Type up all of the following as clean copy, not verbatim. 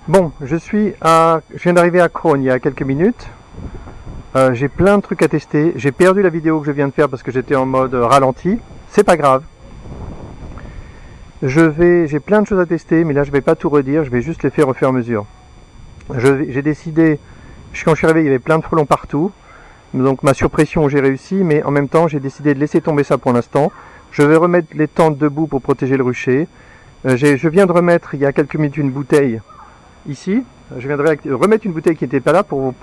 Bon, je viens d'arriver à Crosne il y a quelques minutes. J'ai plein de trucs à tester. J'ai perdu la vidéo que je viens de faire parce que j'étais en mode ralenti. C'est pas grave. J'ai plein de choses à tester, mais là je vais pas tout redire, je vais juste les faire au fur et à mesure. J'ai décidé, quand je suis arrivé, il y avait plein de frelons partout. Donc ma surpression, j'ai réussi, mais en même temps, j'ai décidé de laisser tomber ça pour l'instant. Je vais remettre les tentes debout pour protéger le rucher. Je viens de remettre, il y a quelques minutes, une bouteille ici. Je viens de remettre une bouteille qui n'était pas là pour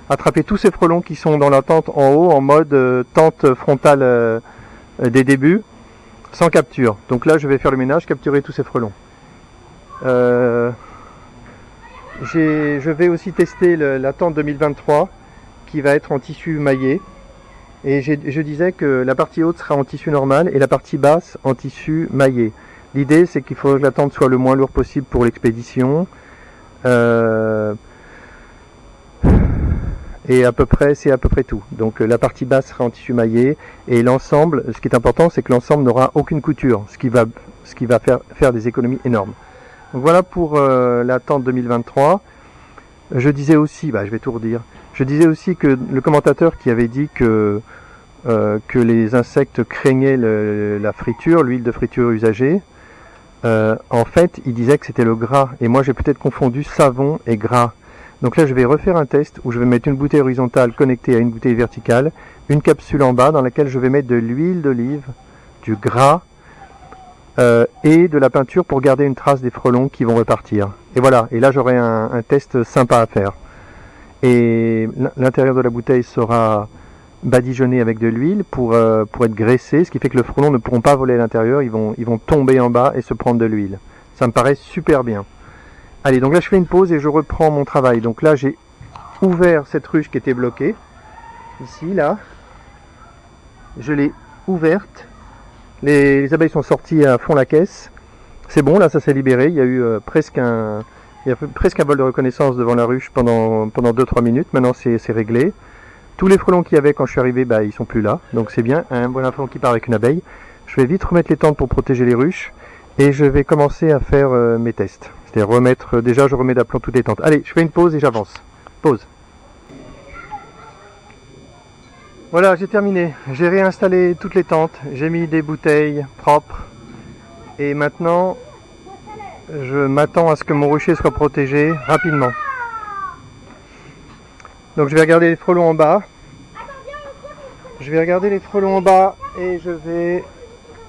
attraper tous ces frelons qui sont dans la tente en haut, en mode tente frontale des débuts, sans capture. Donc là, je vais faire le ménage, capturer tous ces frelons. Je vais aussi tester la tente 2023 qui va être en tissu maillé. Et je disais que la partie haute sera en tissu normal et la partie basse en tissu maillé. L'idée, c'est qu'il faut que la tente soit le moins lourde possible pour l'expédition. Et c'est à peu près tout. Donc la partie basse sera en tissu maillé et l'ensemble, ce qui est important, c'est que l'ensemble n'aura aucune couture, ce qui va faire des économies énormes. Donc voilà pour la tente 2023. Je disais aussi, je vais tout redire. Je disais aussi que le commentateur qui avait dit que les insectes craignaient la friture, l'huile de friture usagée, en fait, il disait que c'était le gras. Et moi, j'ai peut-être confondu savon et gras. Donc là, je vais refaire un test où je vais mettre une bouteille horizontale connectée à une bouteille verticale, une capsule en bas dans laquelle je vais mettre de l'huile d'olive, du gras et de la peinture pour garder une trace des frelons qui vont repartir. Et voilà, et là j'aurai un test sympa à faire. Et l'intérieur de la bouteille sera badigeonné avec de l'huile pour être graissé, ce qui fait que le frelon ne pourront pas voler à l'intérieur, ils vont tomber en bas et se prendre de l'huile. Ça me paraît super bien. Allez, donc là je fais une pause et je reprends mon travail. Donc là j'ai ouvert cette ruche qui était bloquée. Ici, là. Je l'ai ouverte. Les abeilles sont sorties à fond la caisse. C'est bon, là ça s'est libéré. Il y a eu presque un vol de reconnaissance devant la ruche pendant 2-3 minutes. Maintenant c'est réglé. Tous les frelons qu'il y avait quand je suis arrivé, ils sont plus là. Donc c'est bien. Voilà un frelon qui part avec une abeille. Je vais vite remettre les tentes pour protéger les ruches. Et je vais commencer à faire mes tests. C'est-à-dire déjà je remets d'aplomb toutes les tentes. Allez, je fais une pause et j'avance. Pause. Voilà, j'ai terminé. J'ai réinstallé toutes les tentes. J'ai mis des bouteilles propres. Et maintenant, je m'attends à ce que mon rucher soit protégé rapidement. Donc je vais regarder les frelons en bas. Je vais regarder les frelons en bas et je vais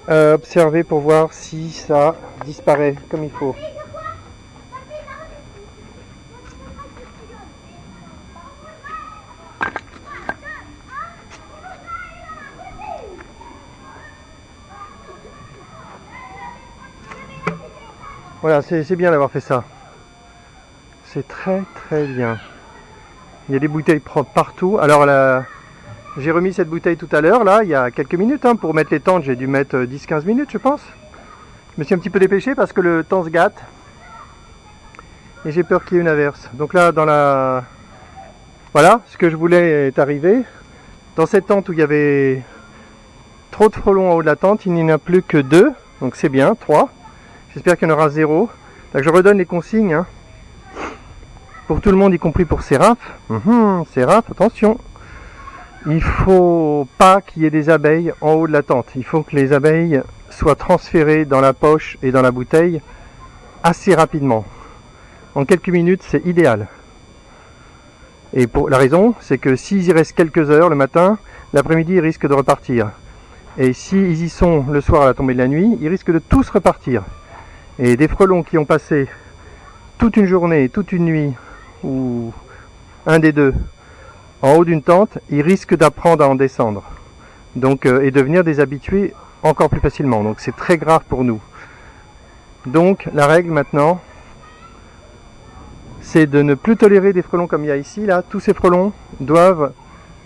observer pour voir si ça disparaît comme il faut. Voilà, c'est bien d'avoir fait ça. C'est très très bien. Il y a des bouteilles propres partout. Alors là, j'ai remis cette bouteille tout à l'heure, là, il y a quelques minutes. Pour mettre les tentes, j'ai dû mettre 10-15 minutes, je pense. Je me suis un petit peu dépêché parce que le temps se gâte. Et j'ai peur qu'il y ait une averse. Donc là, voilà, ce que je voulais est arrivé. Dans cette tente où il y avait trop de frelons en haut de la tente, il n'y en a plus que 2. Donc c'est bien, 3. J'espère qu'il y en aura 0. Donc je redonne les consignes. Pour tout le monde, y compris pour Séraph. Séraph, attention. Il faut pas qu'il y ait des abeilles en haut de la tente. Il faut que les abeilles soient transférées dans la poche et dans la bouteille assez rapidement. En quelques minutes, c'est idéal. Et pour la raison, c'est que s'ils y restent quelques heures le matin, l'après-midi, ils risquent de repartir. Et s'ils y sont le soir à la tombée de la nuit, ils risquent de tous repartir. Et des frelons qui ont passé toute une journée, toute une nuit, ou un des deux, en haut d'une tente, ils risquent d'apprendre à en descendre. Donc, et devenir des habitués encore plus facilement. Donc c'est très grave pour nous. Donc la règle maintenant, c'est de ne plus tolérer des frelons comme il y a ici. Là, tous ces frelons doivent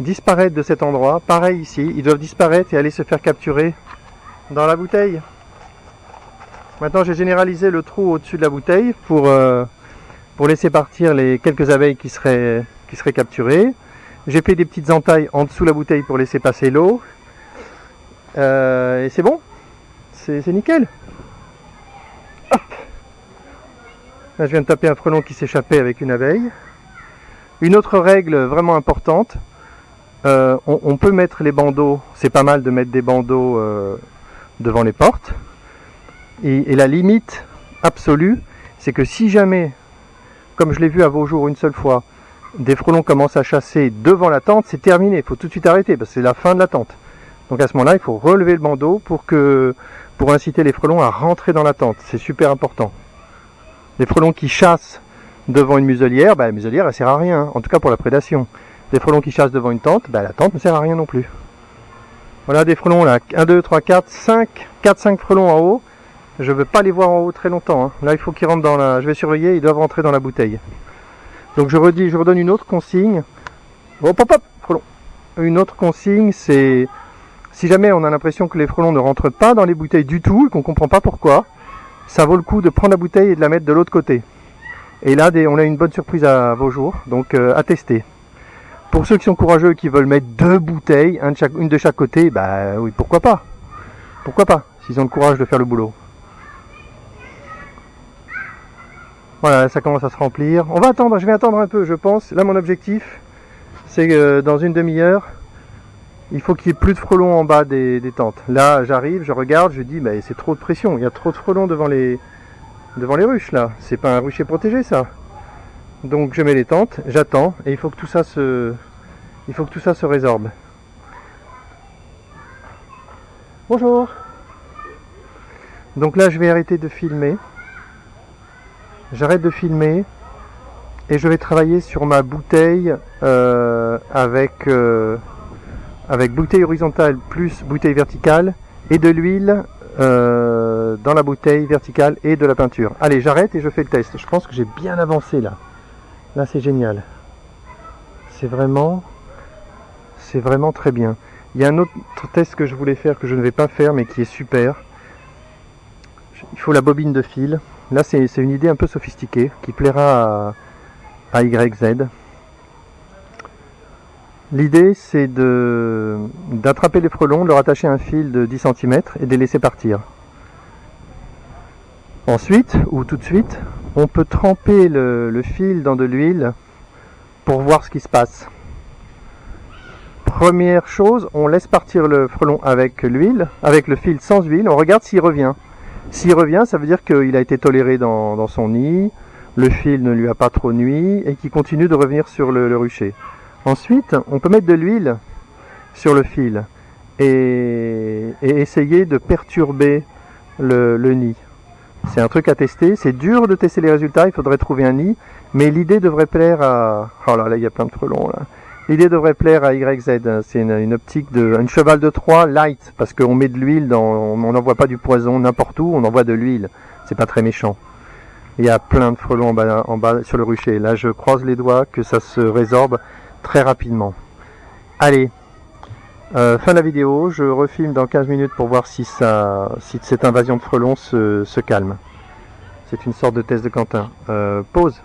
disparaître de cet endroit. Pareil ici, ils doivent disparaître et aller se faire capturer dans la bouteille. Maintenant, j'ai généralisé le trou au-dessus de la bouteille pour laisser partir les quelques abeilles qui seraient capturées. J'ai fait des petites entailles en dessous de la bouteille pour laisser passer l'eau. Et c'est bon. C'est nickel. Hop. Là, je viens de taper un frelon qui s'échappait avec une abeille. Une autre règle vraiment importante, on peut mettre les bandeaux, c'est pas mal de mettre des bandeaux devant les portes. Et la limite absolue, c'est que si jamais, comme je l'ai vu à Vaujours une seule fois, des frelons commencent à chasser devant la tente, c'est terminé, il faut tout de suite arrêter, parce que c'est la fin de la tente. Donc à ce moment-là, il faut relever le bandeau pour inciter les frelons à rentrer dans la tente, c'est super important. Les frelons qui chassent devant une muselière, la muselière elle sert à rien, en tout cas pour la prédation. Des frelons qui chassent devant une tente, la tente ne sert à rien non plus. Voilà des frelons là, 1, 2, 3, 4, 5 frelons en haut. Je ne veux pas les voir en haut très longtemps, hein. Là il faut qu'ils rentrent dans la... Je vais surveiller, ils doivent rentrer dans la bouteille. Donc je redonne une autre consigne. Hop, hop, hop, frelons. Une autre consigne, c'est... Si jamais on a l'impression que les frelons ne rentrent pas dans les bouteilles du tout, et qu'on ne comprend pas pourquoi, ça vaut le coup de prendre la bouteille et de la mettre de l'autre côté. Et là, on a une bonne surprise à Vaujours, donc à tester. Pour ceux qui sont courageux et qui veulent mettre 2 bouteilles, une de chaque côté, oui, pourquoi pas. Pourquoi pas, s'ils ont le courage de faire le boulot. Voilà, ça commence à se remplir. On va attendre, je vais attendre un peu, je pense. Là, mon objectif, c'est que dans une demi-heure, il faut qu'il n'y ait plus de frelons en bas des tentes. Là, j'arrive, je regarde, je dis, c'est trop de pression. Il y a trop de frelons devant les ruches, là. C'est pas un rucher protégé, ça. Donc, je mets les tentes, j'attends, et il faut que tout ça se résorbe. Bonjour. Donc là, je vais arrêter de filmer. J'arrête de filmer et je vais travailler sur ma bouteille avec bouteille horizontale plus bouteille verticale et de l'huile dans la bouteille verticale et de la peinture. Allez, j'arrête et je fais le test. Je pense que j'ai bien avancé là. Là, c'est génial. C'est vraiment très bien. Il y a un autre test que je voulais faire que je ne vais pas faire mais qui est super. Il faut la bobine de fil. Là, c'est une idée un peu sophistiquée qui plaira à YZ. L'idée, c'est d'attraper les frelons, de leur attacher un fil de 10 cm et de les laisser partir. Ensuite, ou tout de suite, on peut tremper le fil dans de l'huile pour voir ce qui se passe. Première chose, on laisse partir le frelon avec l'huile, avec le fil sans huile, on regarde s'il revient. S'il revient, ça veut dire qu'il a été toléré dans son nid, le fil ne lui a pas trop nui et qu'il continue de revenir sur le rucher. Ensuite, on peut mettre de l'huile sur le fil et essayer de perturber le nid. C'est un truc à tester, c'est dur de tester les résultats, il faudrait trouver un nid, mais l'idée devrait plaire à... Oh là là, il y a plein de frelons là. L'idée devrait plaire à YZ, c'est une optique une cheval de Troie light, parce qu'on met de l'huile, on n'envoie pas du poison n'importe où, on envoie de l'huile, c'est pas très méchant. Il y a plein de frelons en bas sur le rucher, là je croise les doigts que ça se résorbe très rapidement. Allez, fin de la vidéo, je refilme dans 15 minutes pour voir si cette invasion de frelons se calme. C'est une sorte de test de Quentin. Pause.